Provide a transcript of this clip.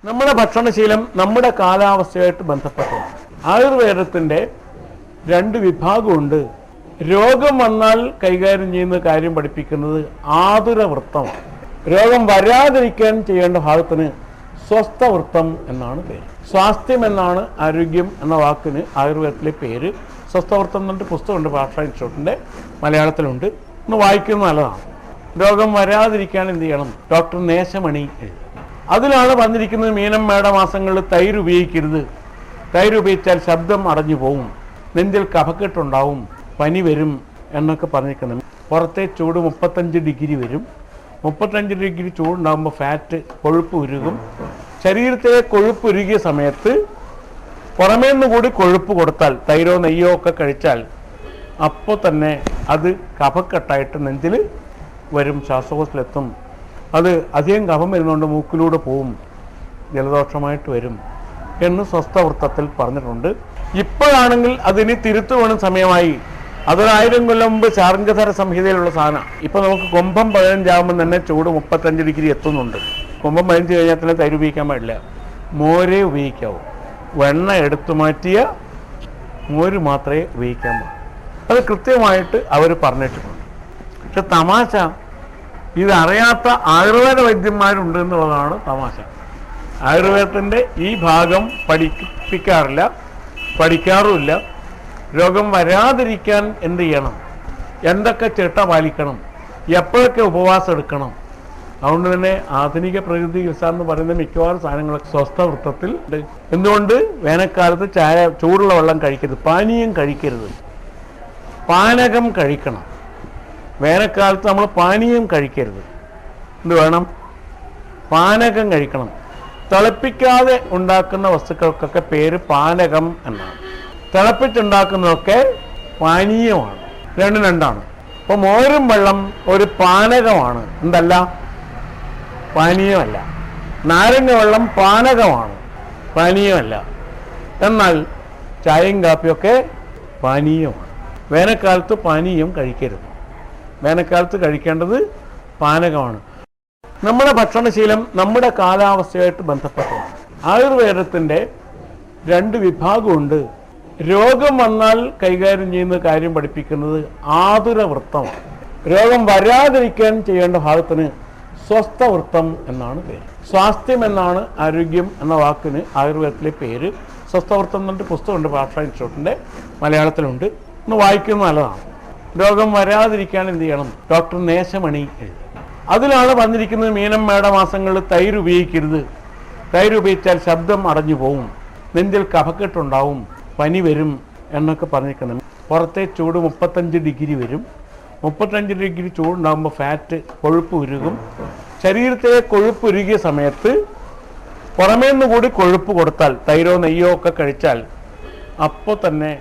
നമ്മുടെ ഭക്ഷണശീലം നമ്മുടെ കാലാവസ്ഥയായിട്ട് ബന്ധപ്പെട്ടതാണ്. ആയുർവേദത്തിൻ്റെ രണ്ട് വിഭാഗമുണ്ട്. രോഗം വന്നാൽ കൈകാര്യം ചെയ്യുന്ന കാര്യം പഠിപ്പിക്കുന്നത് ആതുരവൃത്തമാണ്. രോഗം വരാതിരിക്കാൻ ചെയ്യേണ്ട ഭാഗത്തിന് സ്വസ്ഥവൃത്തം എന്നാണ് പേര്. സ്വാസ്ഥ്യം എന്നാണ് ആരോഗ്യം എന്ന വാക്കിന് ആയുർവേദത്തിലെ പേര്. സ്വസ്ഥവൃത്തം എന്നിട്ട് പുസ്തകമുണ്ട്, ഭാഷാ ഇൻസ്റ്റിറ്റ്യൂട്ടിൻ്റെ മലയാളത്തിലുണ്ട്. ഒന്ന് വായിക്കുന്നത് നല്ലതാണ്. രോഗം വരാതിരിക്കാൻ എന്ത് ചെയ്യണം? ഡോക്ടർ നേശമണി എഴുതി. അതിലാണ് പറഞ്ഞിരിക്കുന്നത് മീനം മേടമാസങ്ങളിൽ തൈര് ഉപയോഗിക്കരുത്. തൈര് ഉപയോഗിച്ചാൽ ശബ്ദം അടഞ്ഞു പോവും, നെഞ്ചിൽ കഫക്കെട്ടുണ്ടാവും, പനി വരും എന്നൊക്കെ പറഞ്ഞിരിക്കുന്നത്. പുറത്തെ ചൂട് 35 ഡിഗ്രി വരും. 35 ഡിഗ്രി ചൂടുണ്ടാകുമ്പോൾ ഫാറ്റ്, കൊഴുപ്പ് ഉരുകും. ശരീരത്തിലെ കൊഴുപ്പ് ഉരുകിയ സമയത്ത് പുറമേ നിന്ന് കൂടി കൊഴുപ്പ് കൊടുത്താൽ, തൈരോ നെയ്യോ ഒക്കെ കഴിച്ചാൽ അപ്പോൾ തന്നെ അത് കഫക്കെട്ടായിട്ട് നെഞ്ചിൽ വരും, ശ്വാസകോശത്തിലെത്തും. അത് അധികം കഫം വരുന്നതുകൊണ്ട് മൂക്കിലൂടെ പോവും, ജലദോഷമായിട്ട് വരും എന്ന് സ്വസ്ഥവൃത്തത്തിൽ പറഞ്ഞിട്ടുണ്ട്. ഇപ്പോഴാണെങ്കിൽ അതിന് തിരുത്തുവേണം സമയമായി. അതൊരു കൊല്ലം മുമ്പ് ചാർങ്കധര സംഹിതയിലുള്ള സാധനം. ഇപ്പം നമുക്ക് കുംഭം 15 ആകുമ്പോൾ തന്നെ ചൂട് 35 ഡിഗ്രി എത്തുന്നുണ്ട്. കുംഭം 15 കഴിഞ്ഞാൽ തന്നെ തൈര് ഉപയോഗിക്കാൻ പാടില്ല. മോരേ ഉപയോഗിക്കാവൂ. വെണ്ണ എടുത്തു മാറ്റിയ മോര് മാത്രമേ ഉപയോഗിക്കാൻ പാടുള്ളൂ. അത് കൃത്യമായിട്ട് അവർ പറഞ്ഞിട്ടുണ്ട്. പക്ഷെ തമാശ, ഇതറിയാത്ത ആയുർവേദ വൈദ്യന്മാരുണ്ട് എന്നുള്ളതാണ് തമാശ. ആയുർവേദത്തിൻ്റെ ഈ ഭാഗം പഠിപ്പിക്കാറില്ല, പഠിക്കാറുമില്ല. രോഗം വരാതിരിക്കാൻ എന്ത് ചെയ്യണം, എന്തൊക്കെ ചിട്ട പാലിക്കണം, എപ്പോഴൊക്കെ ഉപവാസം എടുക്കണം. അതുകൊണ്ട് തന്നെ ആധുനിക പ്രകൃതി ചികിത്സ എന്ന് പറയുന്ന മിക്കവാറും സാധനങ്ങളൊക്കെ സ്വസ്ഥവൃത്തത്തിൽ ഉണ്ട്. എന്തുകൊണ്ട്? വേനൽക്കാലത്ത് ചായ, ചൂടുള്ള വെള്ളം കഴിക്കരുത്, പാനീയം കഴിക്കരുത്, പാനകം കഴിക്കണം. വേനൽക്കാലത്ത് നമ്മൾ പാനീയം കഴിക്കരുത്. എന്ത് വേണം? പാനകം കഴിക്കണം. തിളപ്പിക്കാതെ ഉണ്ടാക്കുന്ന വസ്തുക്കൾക്കൊക്കെ പേര് പാനകം എന്നാണ്. തിളപ്പിച്ചുണ്ടാക്കുന്നതൊക്കെ പാനീയമാണ്. രണ്ടും രണ്ടാണ്. അപ്പോൾ മോരും വെള്ളം ഒരു പാനകമാണ്, എന്തല്ല, പാനീയമല്ല. നാരങ്ങ വെള്ളം പാനകമാണ്, പാനീയമല്ല. എന്നാൽ ചായയും കാപ്പിയൊക്കെ പാനീയമാണ്. വേനൽക്കാലത്ത് പാനീയം കഴിക്കരുത്. വേനൽക്കാലത്ത് കഴിക്കേണ്ടത് പാനകമാണ്. നമ്മുടെ ഭക്ഷണശീലം നമ്മുടെ കാലാവസ്ഥയായിട്ട് ബന്ധപ്പെട്ടതാണ്. ആയുർവേദത്തിൻ്റെ രണ്ട് വിഭാഗമുണ്ട്. രോഗം വന്നാൽ കൈകാര്യം ചെയ്യുന്ന കാര്യം പഠിപ്പിക്കുന്നത് ആതുരവൃത്തമാണ്. രോഗം വരാതിരിക്കാൻ ചെയ്യേണ്ട ഭാഗത്തിന് സ്വസ്ഥവൃത്തം എന്നാണ് പേര്. സ്വാസ്ഥ്യം എന്നാണ് ആരോഗ്യം എന്ന വാക്കിന് ആയുർവേദത്തിലെ പേര്. സ്വസ്ഥവൃത്തം എന്നിട്ട് പുസ്തകമുണ്ട്, ഭാഷാ ഇൻസ്റ്റിറ്റ്യൂട്ടിൻ്റെ മലയാളത്തിലുണ്ട്. ഒന്ന് വായിക്കുന്നത് നല്ലതാണ്. രോഗം വരാതിരിക്കാൻ എന്ത് ചെയ്യണം? ഡോക്ടർ നേശമണി എഴുതി. അതിലാണ് പറഞ്ഞിരിക്കുന്നത് മീനം മേടമാസങ്ങളിൽ തൈര് ഉപയോഗിക്കരുത്. തൈര് ഉപയോഗിച്ചാൽ ശബ്ദം അടഞ്ഞു പോവും, നെഞ്ചിൽ കഫക്കെട്ടുണ്ടാവും, പനി വരും എന്നൊക്കെ പറഞ്ഞിരിക്കുന്നത്. പുറത്തെ ചൂട് 35 ഡിഗ്രി വരും. 35 ഡിഗ്രി ചൂടുണ്ടാകുമ്പോൾ ഫാറ്റ്, കൊഴുപ്പ് ഉരുകും. ശരീരത്തിലെ കൊഴുപ്പ് ഉരുകിയ സമയത്ത് പുറമേ നിന്ന് കൂടി കൊഴുപ്പ് കൊടുത്താൽ, തൈരോ നെയ്യോ ഒക്കെ കഴിച്ചാൽ അപ്പോൾ തന്നെ